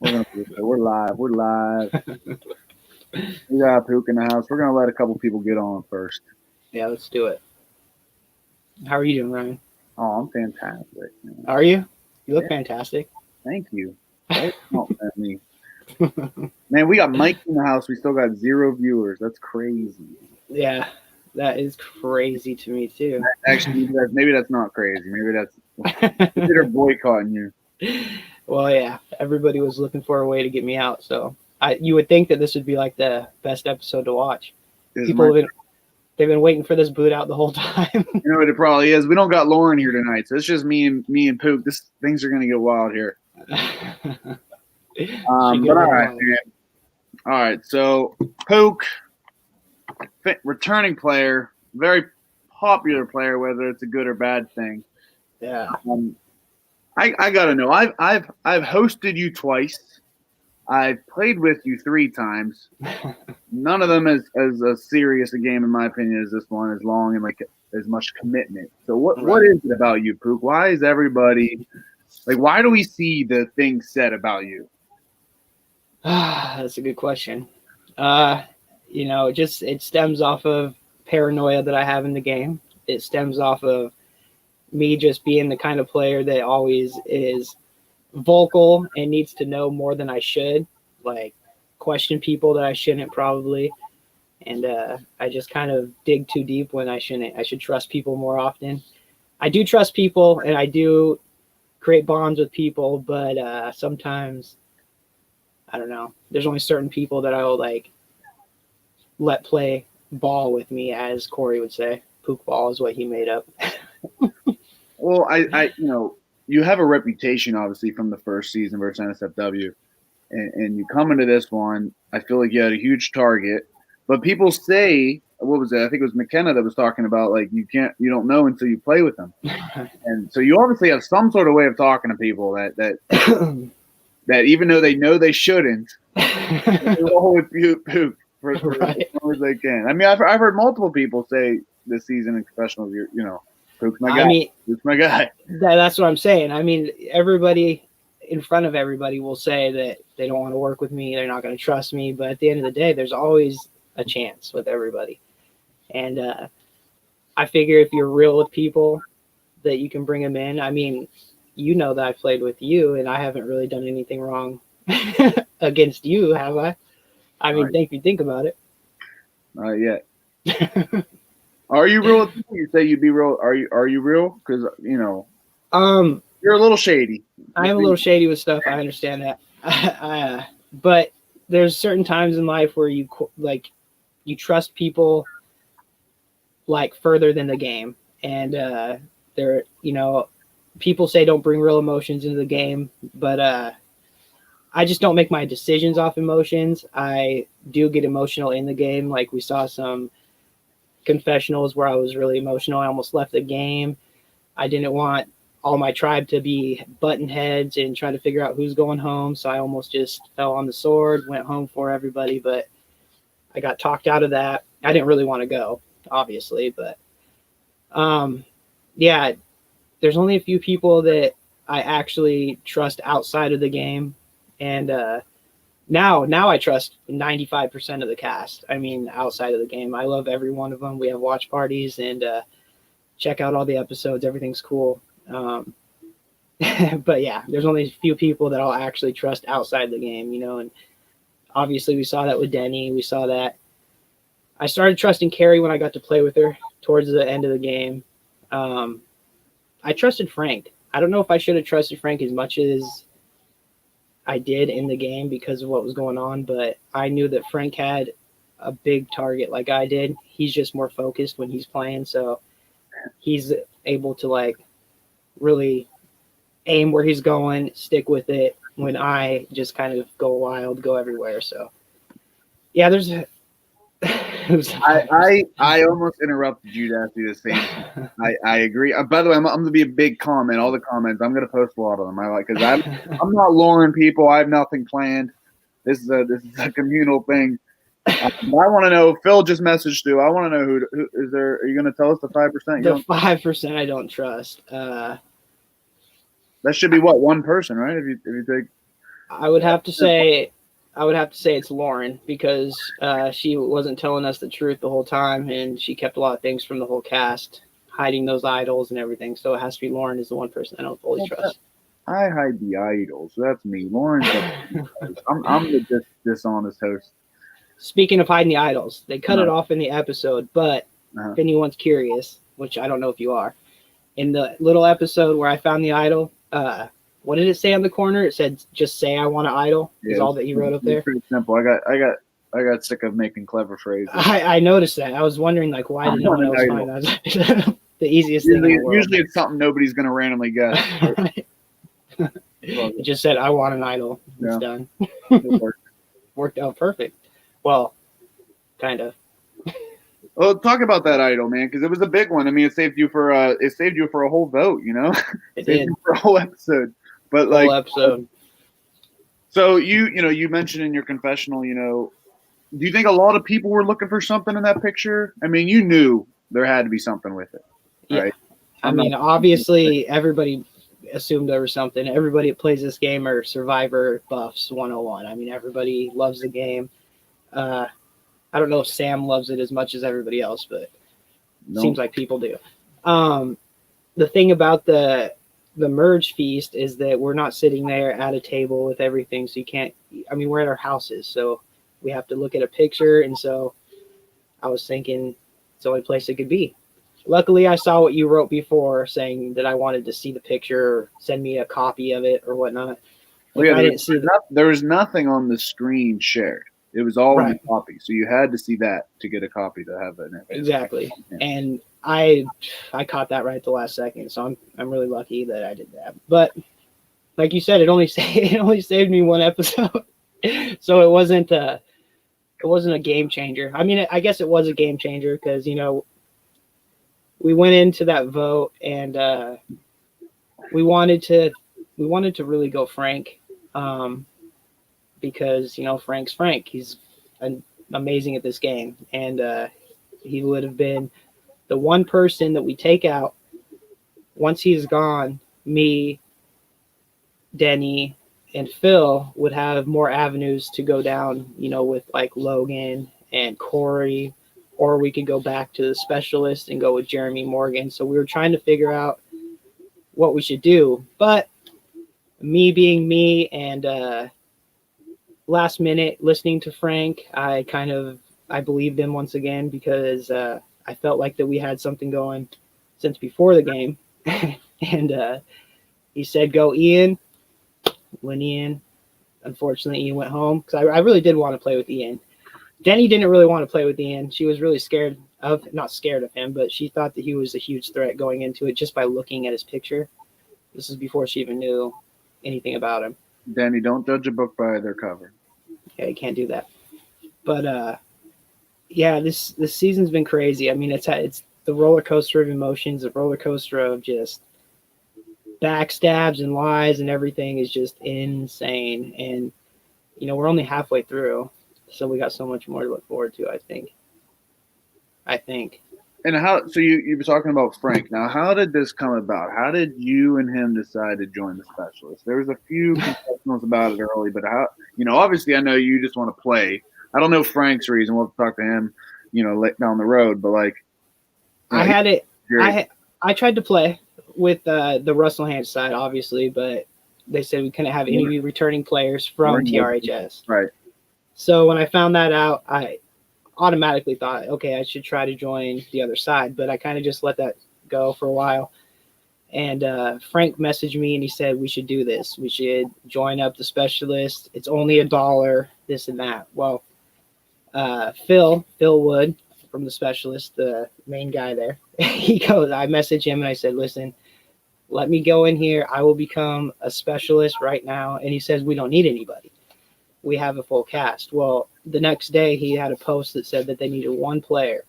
We're live. We're live. We got Pook in the house. We're gonna let a couple people get on first. Yeah, let's do it. How are you doing, Ryan? Oh, I'm fantastic. Man. Are you? You look fantastic. Thank you. Me. Man, we got Mikey in the house. We still got 0 viewers. That's crazy. Yeah, that is crazy to me too. Actually, maybe that's not crazy. Maybe that's consider boycotting you. Well, yeah, everybody was looking for a way to get me out, so you would think that this would be like the best episode to watch. People they've been waiting for this boot out the whole time. You know what it probably is? We don't got Lauren here tonight, so it's just me and Pook. Things are gonna get wild here. But all right, man. All right, so Pook, returning player, very popular player, whether it's a good or bad thing. Yeah. I gotta know. I've hosted you twice. I've played with you 3 times. None of them as serious a game, in my opinion, as this one, as long and like as much commitment. So what is it about you, Pook? Why is everybody like? Why do we see the things said about you? That's a good question. It stems off of paranoia that I have in the game. It stems off of me just being the kind of player that always is vocal and needs to know more than I should, like question people that I shouldn't probably. And I just kind of dig too deep when I shouldn't. I should trust people more often. I do trust people and I do create bonds with people, but sometimes, I don't know, there's only certain people that I will like let play ball with me, as Corey would say. Pook ball is what he made up. Well, I you have a reputation, obviously, from the first season versus NSFW, and you come into this one, I feel like you had a huge target. But people say, what was it? I think it was McKenna that was talking about, like, you don't know until you play with them. And so you obviously have some sort of way of talking to people that even though they know they shouldn't, they roll with you, Pook, for as long as they can. I mean, I've heard multiple people say this season in professionals, Pook's my guy. I mean, Pook's my guy. That's what I'm saying. I mean, everybody in front of everybody will say that they don't want to work with me. They're not going to trust me. But at the end of the day, there's always a chance with everybody. And I figure if you're real with people, that you can bring them in. I mean, you know that I played with you, and I haven't really done anything wrong against you, have I? I mean, if you think about it. Not yet. Are you real? You say you'd be real. Are you real? Because you're a little shady. I am a little shady with stuff. I understand that. But there's certain times in life where you trust people like further than the game, and people say don't bring real emotions into the game, but I just don't make my decisions off emotions. I do get emotional in the game. Like we saw some confessionals where I was really emotional. I almost left the game. I didn't want all my tribe to be button heads and trying to figure out who's going home. So I almost just fell on the sword, went home for everybody, but I got talked out of that. I didn't really want to go, obviously, but yeah, there's only a few people that I actually trust outside of the game. And now I trust 95% of the cast. I mean, outside of the game, I love every one of them. We have watch parties and check out all the episodes. Everything's cool. But yeah, there's only a few people that I'll actually trust outside the game, and obviously we saw that with Denny. We saw that. I started trusting Carrie when I got to play with her towards the end of the game. I trusted Frank. I don't know if I should have trusted Frank as much as I did in the game because of what was going on, but I knew that Frank had a big target like I did. He's just more focused when he's playing, so he's able to like really aim where he's going, stick with it, when I just kind of go wild, go everywhere. So yeah, there's I almost interrupted you to ask you the same. I agree. By the way, I'm going to be a big comment. All the comments, I'm going to post a lot of them. Because I'm not luring people. I have nothing planned. This is a communal thing. I want to know. Phil just messaged you. I want to know who is there. Are you going to tell us the 5%? The 5% I don't trust. That should be what, one person, right? If you take. I would have to say it's Lauren because she wasn't telling us the truth the whole time, and she kept a lot of things from the whole cast, hiding those idols and everything. So it has to be Lauren is the one person I don't fully trust. I hide the idols. That's me. Lauren's I'm the dishonest host. Speaking of hiding the idols, they cut it off in the episode, but if anyone's curious, which I don't know if you are, in the little episode where I found the idol, what did it say on the corner? It said, "Just say I want an idol." Is all that he wrote up there. Pretty simple. I got sick of making clever phrases. I noticed that. I was wondering, like, why did no one else find that? The easiest thing in the world. Usually it's something nobody's going to randomly guess. It just said, "I want an idol." It's done. Worked out perfect. Well, kind of. Well, talk about that idol, man, because it was a big one. I mean, it saved you for a whole vote, you know. It did for a whole episode. But whole episode. So you mentioned in your confessional, do you think a lot of people were looking for something in that picture? I mean, you knew there had to be something with it, right? Yeah. I mean, obviously, everybody assumed there was something. Everybody that plays this game are Survivor buffs 101. I mean, everybody loves the game. I don't know if Sam loves it as much as everybody else, but it seems like people do. The thing about the merge feast is that we're not sitting there at a table with everything, so you can't. I mean, we're at our houses, so we have to look at a picture, and so I was thinking it's the only place it could be. Luckily, I saw what you wrote before saying that I wanted to see the picture or send me a copy of it or whatnot. I didn't see there was nothing on the screen shared. It was all in the copy, so you had to see that to get a copy to have it. Exactly, and I caught that right at the last second, so I'm really lucky that I did that. But like you said, it only saved me one episode, so it wasn't a game changer. I mean, I guess it was a game changer because we went into that vote and we wanted to really go Frank. Because Frank's Frank. He's amazing at this game, and he would have been the one person that we take out. Once he's gone, me, Denny, and Phil would have more avenues to go down, with like Logan and Corey, or we could go back to the specialist and go with Jeremy Morgan. So we were trying to figure out what we should do, but me being me and last minute listening to Frank, I believed him once again because I felt like that we had something going since before the game. And he said, "Go Ian." Went Ian. Unfortunately, Ian went home because I really did want to play with Ian. Denny didn't really want to play with Ian. She was really not scared of him, but she thought that he was a huge threat going into it just by looking at his picture. This is before she even knew anything about him. Danny, don't judge a book by their cover. Yeah, you can't do that. But this season's been crazy. I mean, it's the roller coaster of emotions, the roller coaster of just backstabs and lies and everything is just insane. And we're only halfway through, so we got so much more to look forward to. I think. And so you were talking about Frank. Now, how did this come about? How did you and him decide to join the specialist? There was a few confessionals about it early, but how? Obviously, I know you just want to play. I don't know Frank's reason. We'll have to talk to him, down the road. But I tried to play with the Russell Hand side, obviously, but they said we couldn't have any returning players from TRHS. Right. So when I found that out, I automatically thought, okay, I should try to join the other side, but I kind of just let that go for a while. And Frank messaged me and he said, we should do this. We should join up the specialist. It's only $1, this and that. Well, Phil Wood from the specialist, the main guy there, I messaged him and I said, listen, let me go in here. I will become a specialist right now. And he says, we don't need anybody. We have a full cast. Well, the next day he had a post that said that they needed one player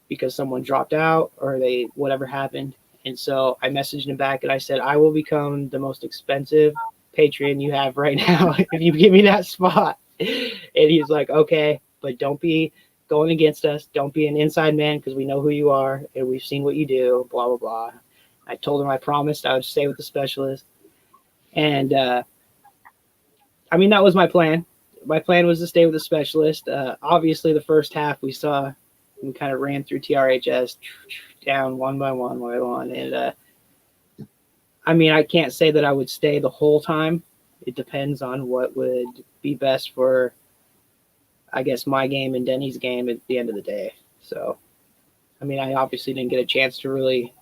because someone dropped out or whatever happened. And so I messaged him back and I said, I will become the most expensive Patreon you have right now if you give me that spot. And he's like, okay, but don't be going against us. Don't be an inside man because we know who you are and we've seen what you do, blah, blah, blah. I told him I promised I would stay with the specialist. And I mean, that was my plan. My plan was to stay with the specialist. Obviously, the first half we saw, we kind of ran through TRHS down one by one. And I mean, I can't say that I would stay the whole time. It depends on what would be best for, I guess, my game and Denny's game at the end of the day. So, I mean, I obviously didn't get a chance to really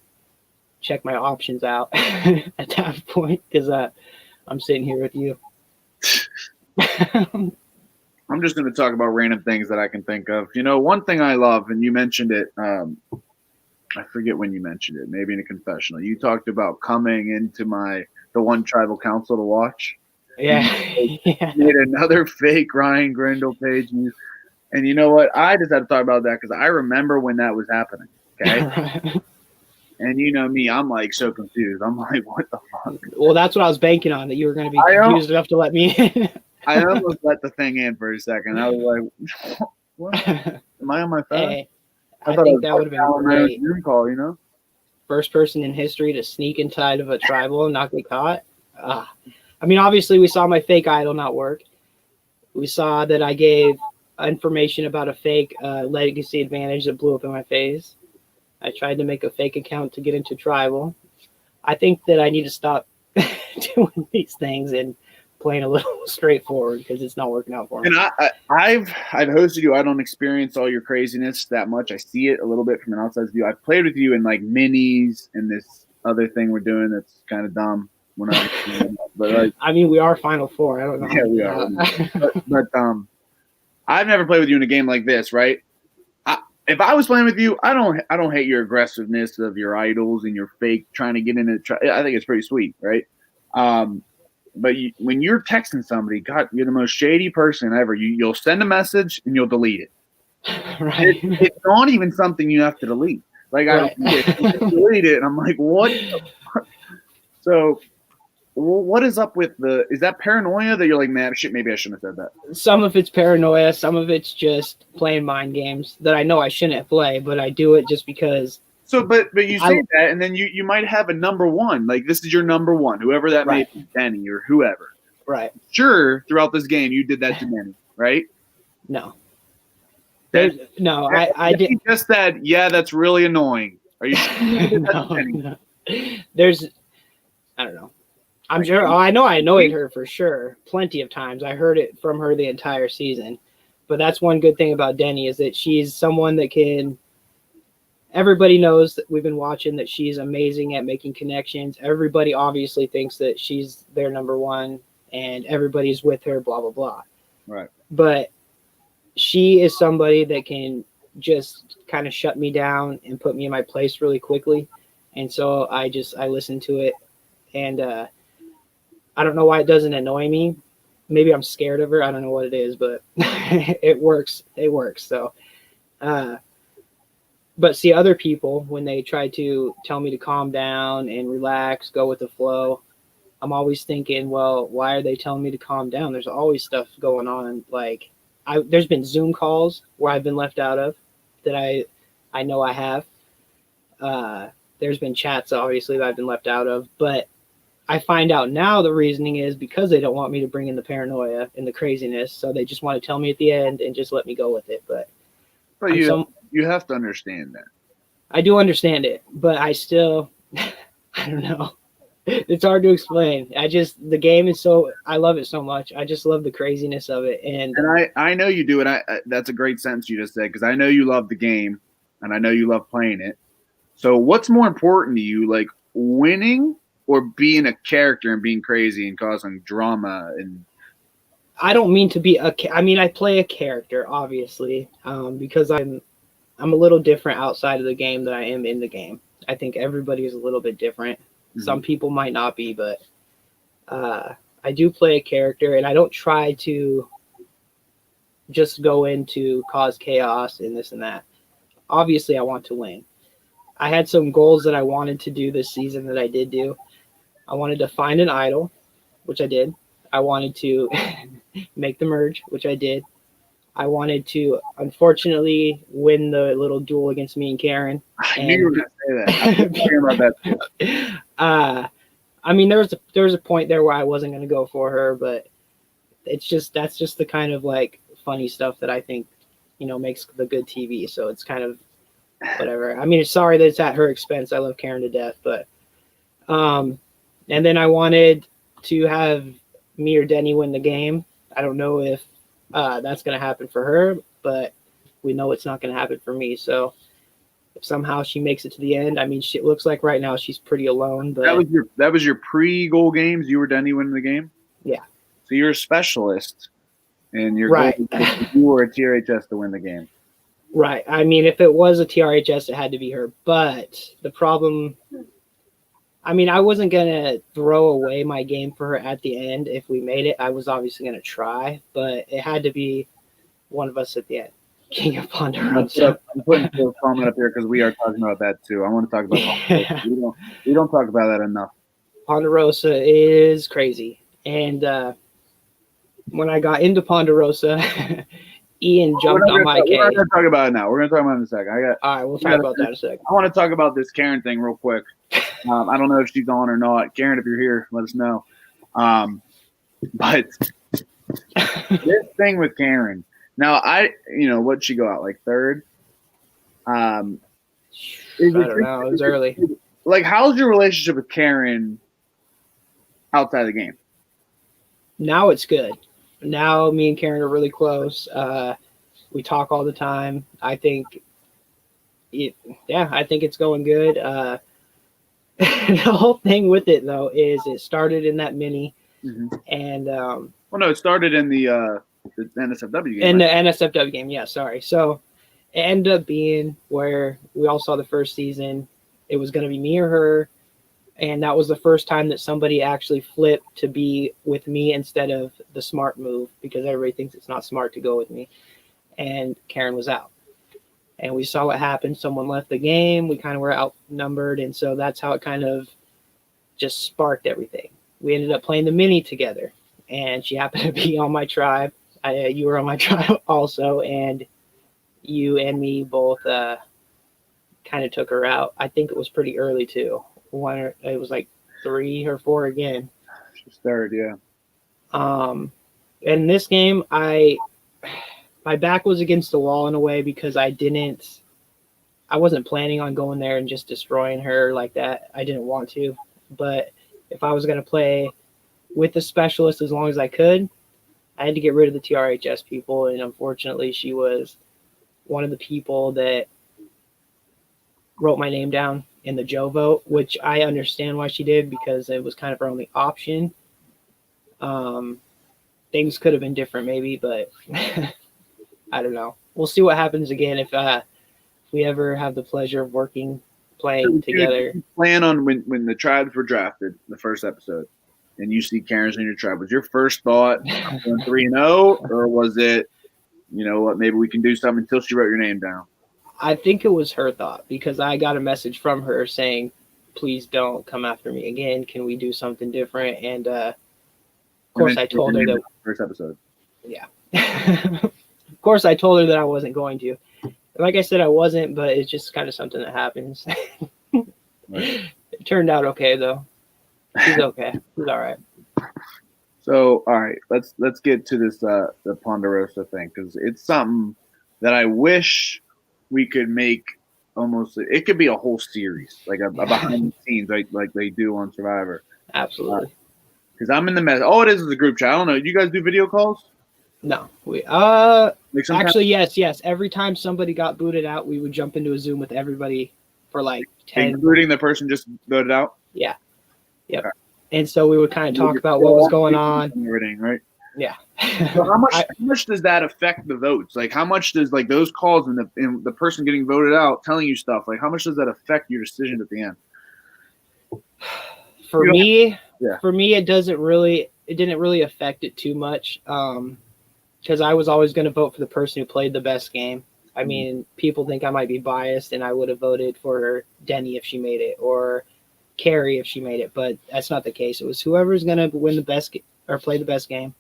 check my options out at that point because I'm sitting here with you. I'm just going to talk about random things that I can think of. You know, one thing I love, and you mentioned it, I forget when you mentioned it, maybe in a confessional. You talked about coming into the one tribal council to watch. Yeah. You made another fake Ryan Grindle page. And you know what? I just had to talk about that because I remember when that was happening. Okay. And you know me, I'm like so confused. I'm like, what the fuck? Well, that's what I was banking on, that you were going to be confused enough to let me in. I almost let the thing in for a second. I was like, what? Am I on my phone? Hey, I think that would have been great. Zoom call, you know? First person in history to sneak inside of a tribal and not get caught. I mean, obviously, we saw my fake idol not work. We saw that I gave information about a fake legacy advantage that blew up in my face. I tried to make a fake account to get into tribal. I think that I need to stop doing these things and playing a little straightforward because it's not working out for me. And I've hosted you. I don't experience all your craziness that much. I see it a little bit from an outside view. I've played with you in like minis and this other thing we're doing that's kind of dumb. We're not, but like, I mean, we are Final Four. I don't know. Yeah, we are. but I've never played with you in a game like this, right? If I was playing with you, I don't hate your aggressiveness of your idols and your fake trying to get into. I think it's pretty sweet, right? But when you're texting somebody, God, you're the most shady person ever. You'll send a message and you'll delete it. Right. It's not even something you have to delete. Like right. I delete it, and I'm like, what? So, what is up with is that paranoia that you're like, man, shit, maybe I shouldn't have said that? Some of it's paranoia. Some of it's just playing mind games that I know I shouldn't play, but I do it just because. So, but you say that, and then you might have a number one. Like, this is your number one, whoever that may be, Benny or whoever. Right. Sure, throughout this game, you did that to Benny, right? No. I did. Just that, yeah, that's really annoying. Are you sure you did that to Benny? No. I don't know. I'm sure. Oh, I know I annoyed her for sure. Plenty of times. I heard it from her the entire season. But that's one good thing about Denny is that she's someone that can. Everybody knows that we've been watching that she's amazing at making connections. Everybody obviously thinks that she's their number one and everybody's with her, blah, blah, blah. Right. But she is somebody that can just kind of shut me down and put me in my place really quickly. And so I listen to it. And I don't know why it doesn't annoy me. Maybe I'm scared of her. I don't know what it is, but it works. It works. So, but see, other people, when they try to tell me to calm down and relax, go with the flow, I'm always thinking, well, why are they telling me to calm down? There's always stuff going on. Like, there's been Zoom calls where I've been left out of that I know I have. There's been chats, obviously, that I've been left out of. But I find out now the reasoning is because they don't want me to bring in the paranoia and the craziness. So they just want to tell me at the end and just let me go with it. But you have to understand that. I do understand it, but I still, I don't know. It's hard to explain. The game is I love it so much. I just love the craziness of it. And I know you do. And that's a great sentence you just said, because I know you love the game and I know you love playing it. So what's more important to you, like winning or being a character and being crazy and causing drama? And I don't mean to be I play a character, obviously, because I'm a little different outside of the game than I am in the game. I think everybody is a little bit different. Mm-hmm. Some people might not be, but I do play a character, and I don't try to just go in to cause chaos and this and that. Obviously, I want to win. I had some goals that I wanted to do this season that I did do. I wanted to find an idol, which I did. I wanted to make the merge, which I did. I wanted to, unfortunately, win the little duel against me and Karen. I knew you were going to say that. I was thinking about that too. I mean, there was a point there where I wasn't going to go for her, but that's just the kind of like funny stuff that I think, makes the good TV. So it's kind of whatever. I mean, it's sorry that it's at her expense. I love Karen to death, but and then I wanted to have me or Denny win the game. I don't know if that's going to happen for her, but we know it's not going to happen for me. So if somehow she makes it to the end, I mean, it looks like right now she's pretty alone. But that was your pre-goal games. You were Denny winning the game. Yeah. So you're a specialist, and you're right. You were a TRHS to win the game. Right. I mean, if it was a TRHS, it had to be her. But the problem, I mean, I wasn't going to throw away my game for her at the end. If we made it, I was obviously going to try, but it had to be one of us at the end. King of Ponderosa. I'm putting a comment up here because we are talking about that too. I want to talk about Ponderosa. We don't talk about that enough. Ponderosa is crazy. And when I got into Ponderosa, Ian jumped on my K. We're not going to talk about it now. We're going to talk about it in a second. All right, we'll talk about that in a second. I want to talk about this Karen thing real quick. I don't know if she's on or not. Karen, if you're here, let us know. But this thing with Karen. Now, what'd she go out, like third? I don't know. It was early. Like, how's your relationship with Karen outside of the game? Now it's good. Now me and Karen are really close. We talk all the time. I think it's going good. The whole thing with it, though, is it started in that mini. Mm-hmm. And it started in the NSFW game. In the NSFW game, yeah, sorry. So it ended up being where we all saw the first season. It was going to be me or her. And that was the first time that somebody actually flipped to be with me instead of the smart move, because everybody thinks it's not smart to go with me. And Karen was out. And we saw what happened. Someone left the game. We kind of were outnumbered. And so that's how it kind of just sparked everything. We ended up playing the mini together. And she happened to be on my tribe. You were on my tribe also. And you and me both kind of took her out. I think it was pretty early, too. It was like 3 or 4 again. She's third, yeah. In this game, my back was against the wall in a way because I wasn't planning on going there and just destroying her like that. I didn't want to. But if I was going to play with the specialist as long as I could, I had to get rid of the TRHS people. And unfortunately, she was one of the people that wrote my name down in the Joe vote, which I understand why she did because it was kind of her only option. Things could have been different maybe, but I don't know. We'll see what happens again if we ever have the pleasure of playing together. Plan on when the tribes were drafted, the first episode, and you see Karen's in your tribe. Was your first thought 3-0, or was it, what, maybe we can do something until she wrote your name down? I think it was her thought because I got a message from her saying, please don't come after me again. Can we do something different? And of course I told her that first episode. Yeah. Of course I told her that I wasn't going to. Like I said, I wasn't, but it's just kind of something that happens. Right. It turned out okay though. She's okay. She's all right. So, all right, let's get to this the Ponderosa thing because it's something that I wish we could make almost. It could be a whole series, like a behind the scenes, like they do on Survivor. Absolutely. Because I'm in the mess. All it is a group chat. I don't know. Do you guys do video calls? No, we actually yes. Every time somebody got booted out, we would jump into a Zoom with everybody for like 10, including the person just voted out. Yeah. Yep. Okay. And so we would kind of talk about what was going on. Everything, right? Yeah. So how much does that affect the votes? Like, how much does like those calls and the person getting voted out telling you stuff? Like, how much does that affect your decision at the end? For me, it didn't really affect it too much. Because I was always going to vote for the person who played the best game. I mean, people think I might be biased, and I would have voted for Denny if she made it, or Carrie if she made it, but that's not the case. It was whoever's going to win the best or play the best game.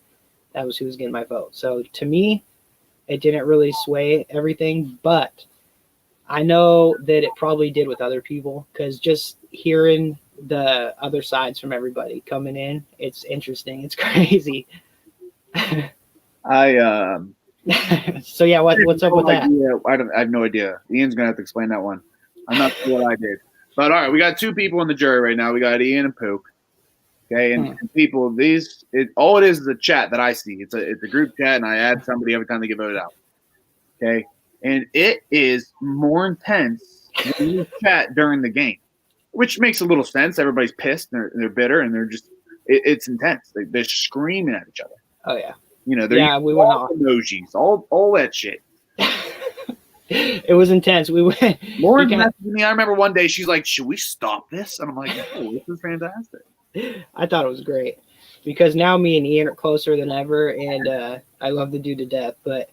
That was who was getting my vote. So to me, it didn't really sway everything, but I know that it probably did with other people because just hearing the other sides from everybody coming in, it's interesting. It's crazy. I So yeah, what's up with that? I have no idea. Ian's gonna have to explain that one. I'm not sure what I did. But all right, we got two people in the jury right now. We got Ian and Pook. Okay, and people, all it is a chat that I see. It's a group chat, and I add somebody every time they get voted out. Okay, and it is more intense when you chat during the game, which makes a little sense. Everybody's pissed, and they're bitter, and it's intense. They're screaming at each other. Oh yeah, they're we went off emojis, all that shit. It was intense. We went more intense than me. I remember one day she's like, "Should we stop this?" And I'm like, "Oh, this is fantastic." I thought it was great because now me and Ian are closer than ever, and I love the dude to death. But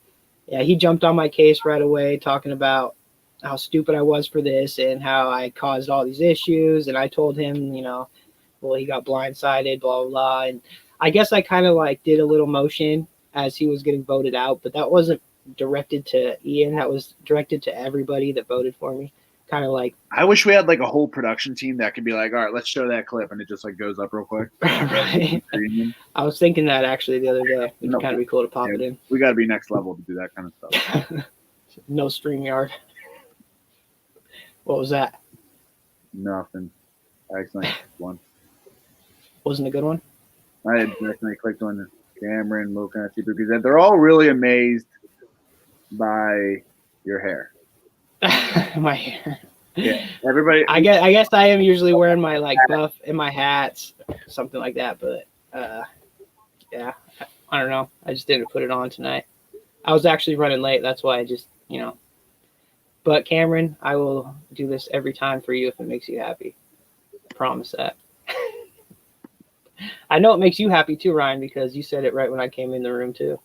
yeah, he jumped on my case right away, talking about how stupid I was for this and how I caused all these issues. And I told him, well, he got blindsided, blah blah blah. And I guess I kind of like did a little motion as he was getting voted out, but that wasn't directed to Ian. That was directed to everybody that voted for me. Kind of like, I wish we had like a whole production team that could be like, all right, let's show that clip, and it just like goes up real quick. Right. I was thinking that actually the other day. It'd kind of be cool to pop it in. We got to be next level to do that kind of stuff. No StreamYard. What was that? Nothing. I accidentally clicked one. Wasn't a good one? I had accidentally clicked on Cameron, Mocha, because they're all really amazed by your hair. My hair. Yeah, everybody. I guess I am usually wearing my like buff and my hats, something like that. But yeah, I don't know. I just didn't put it on tonight. I was actually running late. That's why I just But Cameron, I will do this every time for you if it makes you happy. I promise that. I know it makes you happy too, Ryan, because you said it right when I came in the room too.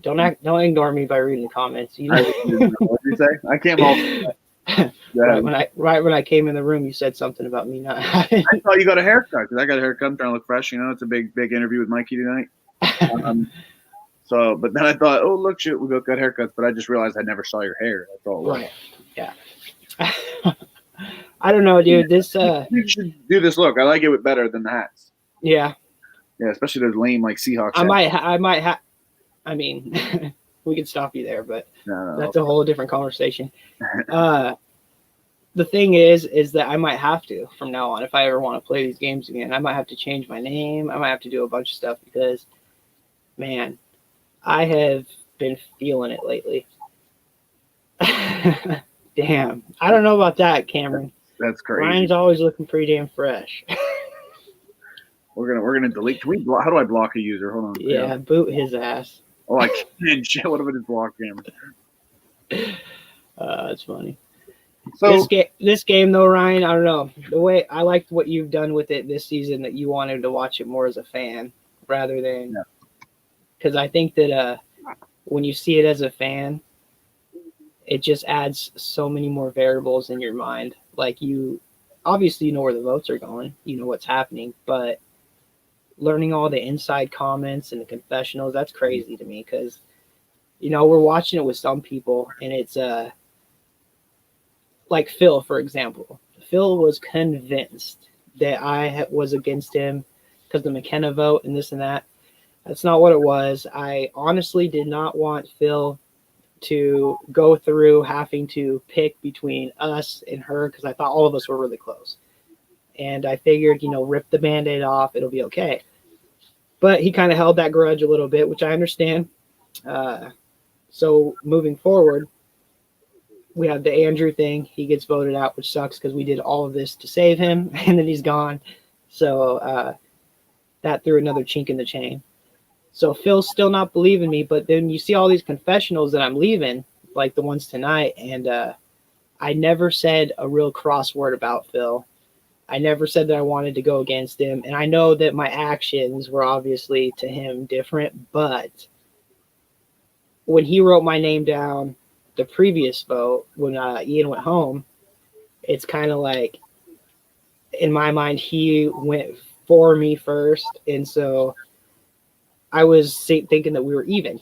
Don't ignore me by reading the comments. What did you say? I can't hold. Right when I came in the room, you said something about me not. I thought you got a haircut because I got a haircut. I'm trying to look fresh. It's a big interview with Mikey tonight. But then I thought, oh look, shit, we both got haircuts. But I just realized I never saw your hair. I thought, right, yeah. I don't know, dude. This you should do this look. I like it better than the hats. Yeah. Yeah, especially those lame like Seahawks. I might have. I mean, we could stop you there, but that's a whole different conversation. The thing is that I might have to from now on if I ever want to play these games again. I might have to change my name. I might have to do a bunch of stuff because, man, I have been feeling it lately. Damn, I don't know about that, Cameron. That's crazy. Ryan's always looking pretty damn fresh. We're gonna delete. Can we block? How do I block a user? Hold on. Yeah, boot his ass. Oh, I can't. Shit, what if I just block him? That's funny. So this game though, Ryan, I don't know. The way I liked what you've done with it this season, that you wanted to watch it more as a fan rather than because I think that when you see it as a fan, it just adds so many more variables in your mind. Like you obviously know where the votes are going, you know what's happening, but learning all the inside comments and the confessionals, that's crazy to me because, we're watching it with some people and it's like Phil, for example. Phil was convinced that I was against him because the McKenna vote and this and that. That's not what it was. I honestly did not want Phil to go through having to pick between us and her because I thought all of us were really close. And I figured, rip the Band-Aid off, it'll be okay. But he kind of held that grudge a little bit, which I understand. So moving forward, we have the Andrew thing. He gets voted out, which sucks because we did all of this to save him, and then he's gone. So that threw another chink in the chain. So Phil's still not believing me, but then you see all these confessionals that I'm leaving, like the ones tonight, and I never said a real cross word about Phil. I never said that I wanted to go against him, and I know that my actions were obviously to him different, but when he wrote my name down the previous vote, when Ian went home, it's kind of like, in my mind, he went for me first, and so I was thinking that we were even,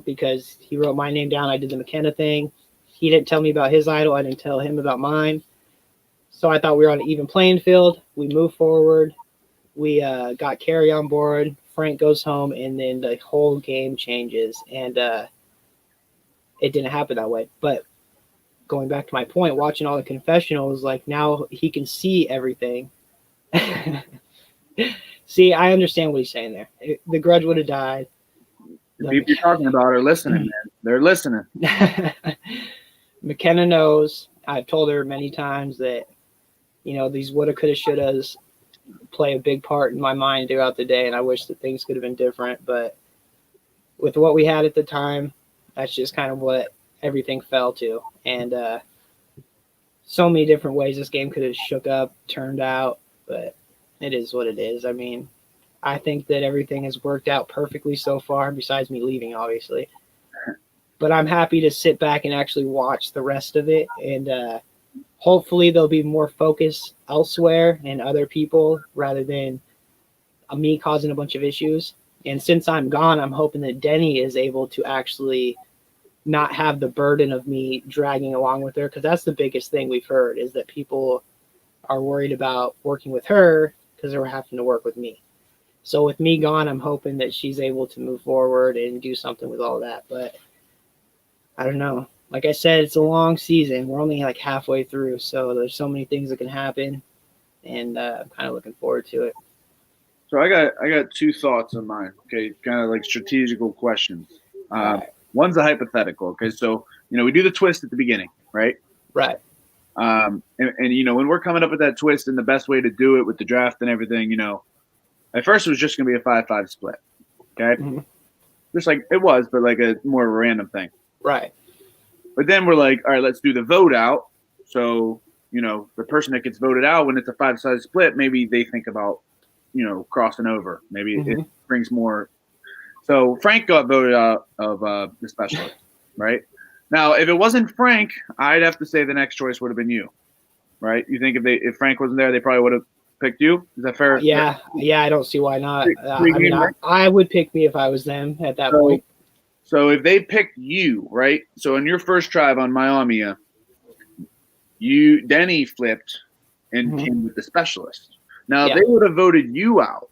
because he wrote my name down, I did the McKenna thing, he didn't tell me about his idol, I didn't tell him about mine. So I thought we were on an even playing field. We moved forward. We got Carrie on board Frank goes home, and then the whole game changes, and it didn't happen that way. But going back to my point, watching all the confessionals, like now he can see everything. See, I understand what he's saying there. The grudge would have died. The people you're talking about are listening, man. They're listening. McKenna knows. I've told her many times that, these woulda, coulda, shouldas play a big part in my mind throughout the day, and I wish that things could have been different. But with what we had at the time, that's just kind of what everything fell to. And so many different ways this game could have shook up, turned out, but it is what it is. I mean, I think that everything has worked out perfectly so far, besides me leaving, obviously. But I'm happy to sit back and actually watch the rest of it, and hopefully there'll be more focus elsewhere and other people rather than me causing a bunch of issues. And since I'm gone, I'm hoping that Denny is able to actually not have the burden of me dragging along with her, because that's the biggest thing we've heard, is that people are worried about working with her because they're having to work with me. So with me gone, I'm hoping that she's able to move forward and do something with all that. But I don't know. Like I said, it's a long season. We're only like halfway through, so there's so many things that can happen, and I'm kind of looking forward to it. So I got two thoughts in mind. Okay, kind of like strategical questions. Right. One's a hypothetical. Okay, so we do the twist at the beginning, right? Right. And when we're coming up with that twist and the best way to do it with the draft and everything, at first it was just gonna be a 5-5 split. Okay, just like it was, but like a more of a random thing. Right. But then we're like, all right, let's do the vote out. So the person that gets voted out when it's a 5-5 split, maybe they think about crossing over. Maybe it brings more. So Frank got voted out of the specialist, right? Now, if it wasn't Frank, I'd have to say the next choice would have been you, right? You think if Frank wasn't there, they probably would have picked you? Is that fair? Yeah, I don't see why not. I would pick me if I was them at that point. So if they picked you, right? So in your first tribe on Miami, Denny flipped and came with the specialist. Now, if they would have voted you out,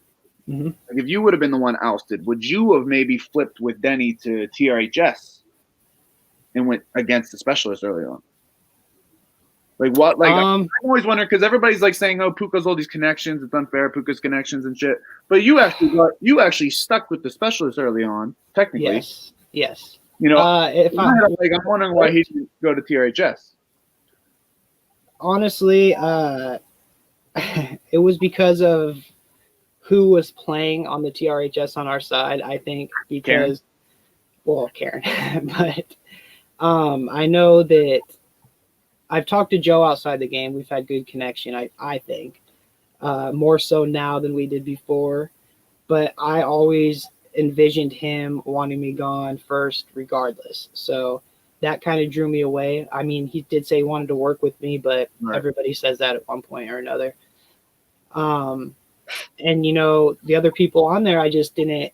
like if you would have been the one ousted, would you have maybe flipped with Denny to TRHS and went against the specialist early on? Like what? Like I'm always wondering, because everybody's like saying, "Oh, Puka's all these connections. It's unfair, Puka's connections and shit." But you actually stuck with the specialist early on, technically. Yes. I'm wondering why he didn't go to TRHS. Honestly, it was because of who was playing on the TRHS on our side. I think because, Karen, but I know that I've talked to Joe outside the game. We've had good connection. I think more so now than we did before, but I always envisioned him wanting me gone first regardless. So that kind of drew me away. I mean, he did say he wanted to work with me, but everybody says that at one point or another. And the other people on there, I just didn't,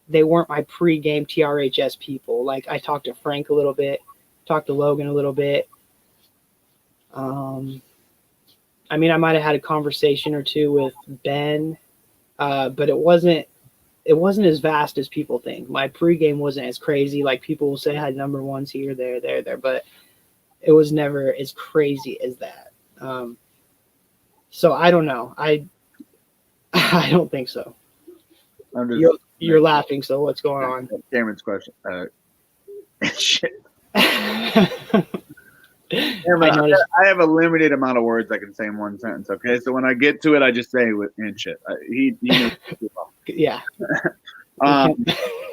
they weren't my pre-game TRHS people. Like I talked to Frank a little bit, talked to Logan a little bit. I mean, I might've had a conversation or two with Ben, but it wasn't as vast as people think. My pregame wasn't as crazy. Like people will say I had number ones here, there, but it was never as crazy as that. So I don't know. I don't think so. You're laughing. So what's going on? Cameron's question. Shit. Cameron, I have a limited amount of words I can say in one sentence. Okay, so when I get to it, I just say and shit. He knows. Yeah. All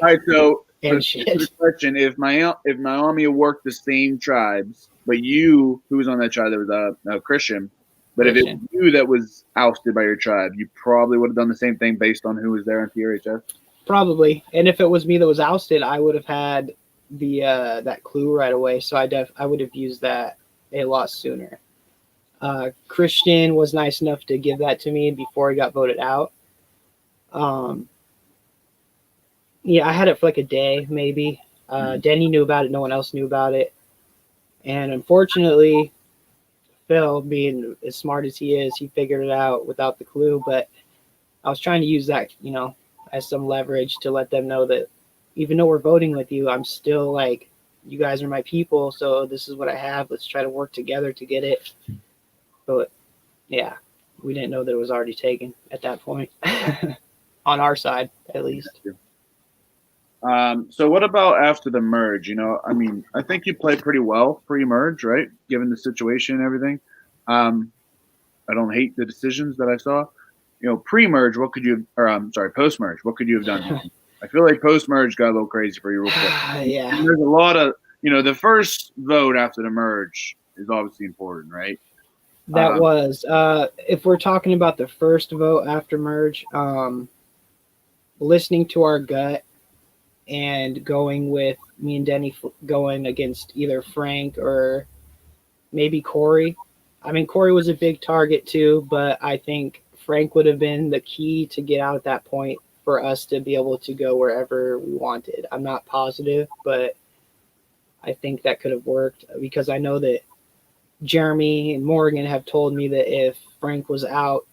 right. So and shit. Question: If Miami worked the same tribes, but who was on that tribe? There was Christian. But if it was you that was ousted by your tribe, you probably would have done the same thing based on who was there on TRHS. Probably. And if it was me that was ousted, I would have had the that clue right away. So I would have used that a lot sooner. Christian was nice enough to give that to me before he got voted out. Yeah, I had it for like a day, maybe. Denny knew about it. No one else knew about it. And unfortunately, Phil, being as smart as he is, he figured it out without the clue. But I was trying to use that, as some leverage to let them know that even though we're voting with you, I'm still like, you guys are my people, so this is what I have. Let's try to work together to get it. But yeah, we didn't know that it was already taken at that point, on our side at least. So what about after the merge? You know, I mean, I think you played pretty well pre-merge, right? Given the situation and everything. I don't hate the decisions that I saw. You know, pre-merge, what could you? Or sorry, post-merge, what could you have done? I feel like post-merge got a little crazy for you real quick. Yeah. And there's a lot of, you know, the first vote after the merge is obviously important, right? That was. If we're talking about the first vote after merge, listening to our gut and going with me and Denny going against either Frank or maybe Corey. I mean, Corey was a big target too, but I think Frank would have been the key to get out at that point for us to be able to go wherever we wanted. I'm not positive, but I think that could have worked because I know that Jeremy and Morgan have told me that if Frank was out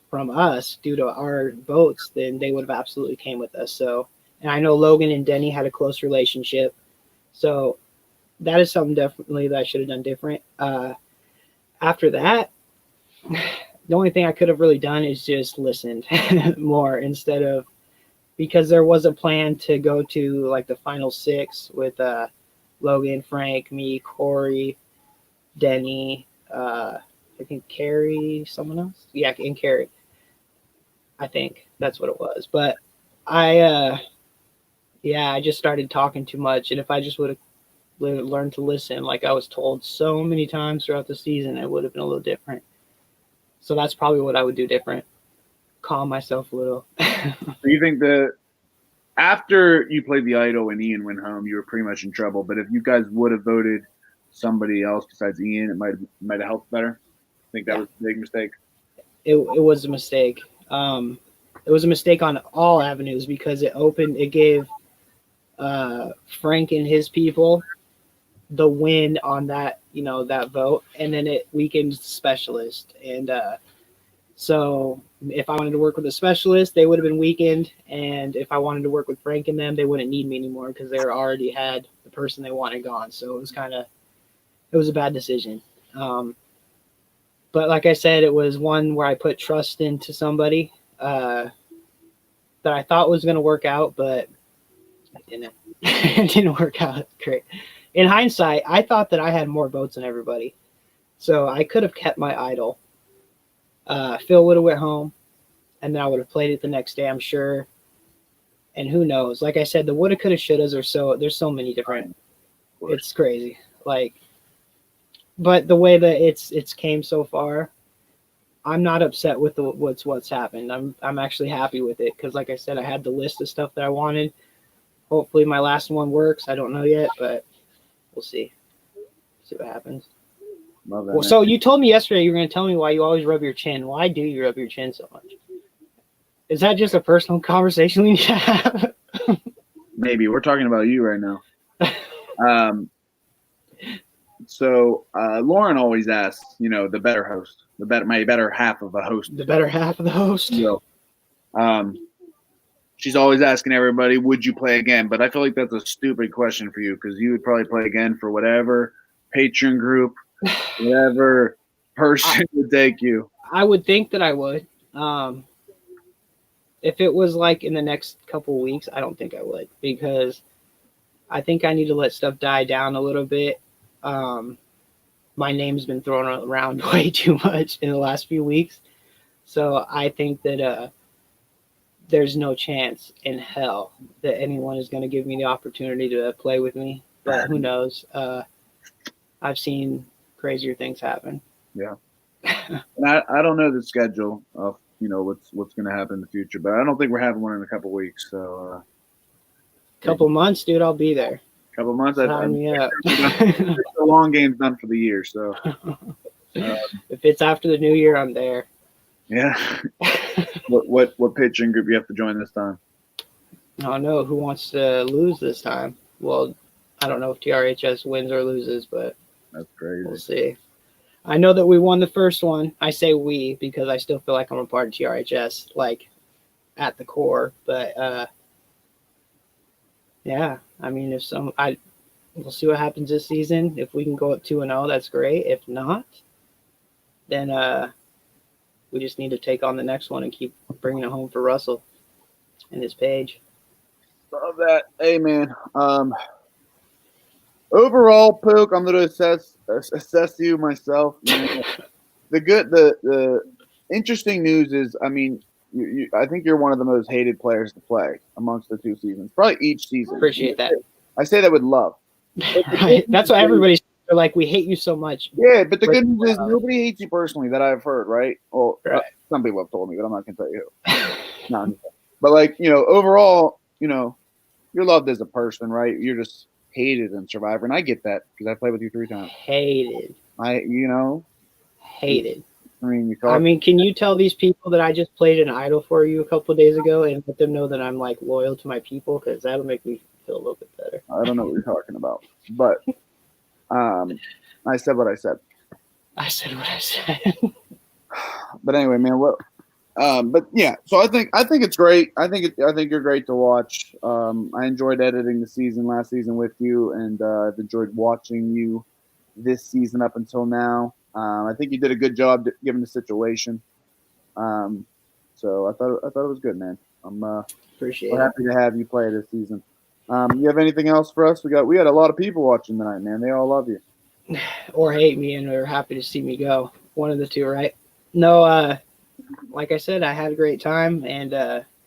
from us due to our votes, then they would have absolutely came with us. So, and I know Logan and Denny had a close relationship. So that is something definitely that I should have done different. After that, the only thing I could have really done is just listened more instead of, because there was a plan to go to like the final 6 with Logan, Frank, me, Corey, Denny, I think Carrie, someone else. Yeah, and Carrie. I think that's what it was. But I just started talking too much. And if I just would have learned to listen, like I was told so many times throughout the season, it would have been a little different. So that's probably what I would do different. Calm myself a little. Do you think that after you played the idol and Ian went home, you were pretty much in trouble? But if you guys would have voted somebody else besides Ian, it might have helped better. I think that was a big mistake. It was a mistake. It was a mistake on all avenues because it gave Frank and his people the win on that, that vote, and then it weakened the specialist. And so if I wanted to work with a specialist, they would have been weakened, and if I wanted to work with Frank and them, they wouldn't need me anymore because they already had the person they wanted gone. So it was a bad decision. But like I said, it was one where I put trust into somebody that I thought was going to work out, but it didn't. It didn't work out great. In hindsight, I thought that I had more votes than everybody, so I could have kept my idol. Phil would have went home, and then I would have played it the next day, I'm sure. And who knows? Like I said, the woulda, coulda, shouldas are there's so many different. It's crazy. But the way that it's came so far, I'm not upset with what's happened. I'm actually happy with it because, like I said, I had the list of stuff that I wanted. Hopefully, my last one works. I don't know yet, but we'll see. See what happens. Love that, Well, so you told me yesterday you were going to tell me why you always rub your chin. Why do you rub your chin so much? Is that just a personal conversation we need to have? Maybe we're talking about you right now. So Lauren always asks, the better host, my better half of a host. The better half of the host. So, she's always asking everybody, would you play again? But I feel like that's a stupid question for you because you would probably play again for whatever Patreon group, whatever person would take you. I would think that I would. If it was like in the next couple weeks, I don't think I would because I think I need to let stuff die down a little bit. My name's been thrown around way too much in the last few weeks. So I think that there's no chance in hell that anyone is going to give me the opportunity to play with me. But who knows? I've seen crazier things happen. Yeah. And I don't know the schedule of, what's going to happen in the future, but I don't think we're having one in a couple weeks. So couple months, dude, I'll be there. Couple months. Sign me up. The long game's done for the year, so if it's after the new year, I'm there. Yeah. What pitching group you have to join this time? I don't know who wants to lose this time. Well, I don't know if TRHS wins or loses, but that's crazy. We'll see. I know that we won the first one. I say we because I still feel like I'm a part of TRHS. Like, at the core. But yeah, I mean, we'll see what happens this season. If we can go up 2-0, that's great. If not, then we just need to take on the next one and keep bringing it home for Russell and his page. Love that. Hey, man. Overall, Poke, I'm going to assess you myself. The interesting news is, I mean, I think you're one of the most hated players to play amongst the two seasons, probably each season. Appreciate that. I say that with love. Right. That's why everybody's like, we hate you so much. Yeah, but the good news is nobody hates you personally that I've heard, right? Well, right. Some people have told me, but I'm not going to tell you who. No, but like, overall, you're loved as a person, right? You're just hated in Survivor, and I get that because I played with you 3 times. Hated. Hated. I mean, can you tell these people that I just played an idol for you a couple of days ago and let them know that I'm like loyal to my people? Because that'll make me feel a little bit better. I don't know what you're talking about, but I said what I said. I said what I said. But anyway, man, but yeah, so I think it's great. I think you're great to watch. I enjoyed editing the last season with you, and I've enjoyed watching you this season up until now. I think you did a good job given the situation. So I thought it was good, man. I'm happy to have you play this season. You have anything else for us? We had a lot of people watching tonight, man. They all love you. Or hate me and are happy to see me go. One of the two, right? No, like I said, I had a great time, and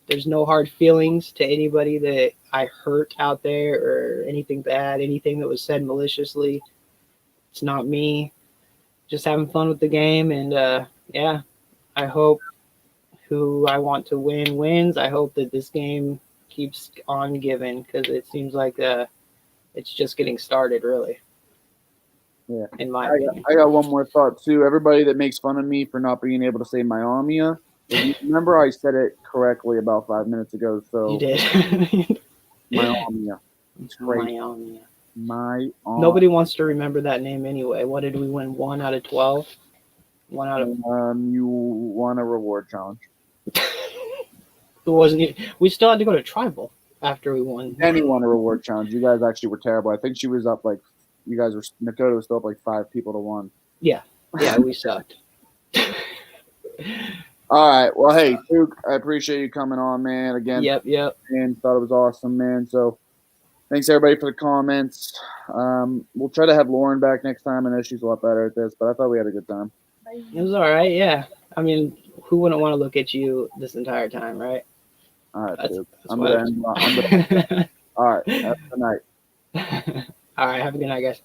there's no hard feelings to anybody that I hurt out there or anything bad, anything that was said maliciously. It's not me. Just having fun with the game, and yeah, I hope who I want to win wins. I hope that this game keeps on giving because it seems like it's just getting started, really. Yeah, in my opinion. I got one more thought too. Everybody that makes fun of me for not being able to say Myomia, remember I said it correctly about 5 minutes ago. So you did. Myomia. It's great. Myomia. Nobody wants to remember that name anyway. What did we win? 1 out of 12. 1 out of. You won a reward challenge. It wasn't even. We still had to go to tribal after we won. And you won a reward challenge. You guys actually were terrible. I think she was up like. You guys were Nakota was still up like 5 people to 1. Yeah, we sucked. All right. Well, hey, Duke, I appreciate you coming on, man. Again. Yep. And thought it was awesome, man. So, thanks everybody for the comments. We'll try to have Lauren back next time. I know she's a lot better at this, but I thought we had a good time. It was all right. Yeah. I mean, who wouldn't want to look at you this entire time, right? All right, Duke. I'm gonna end. All right. Have a good night. All right. Have a good night, guys.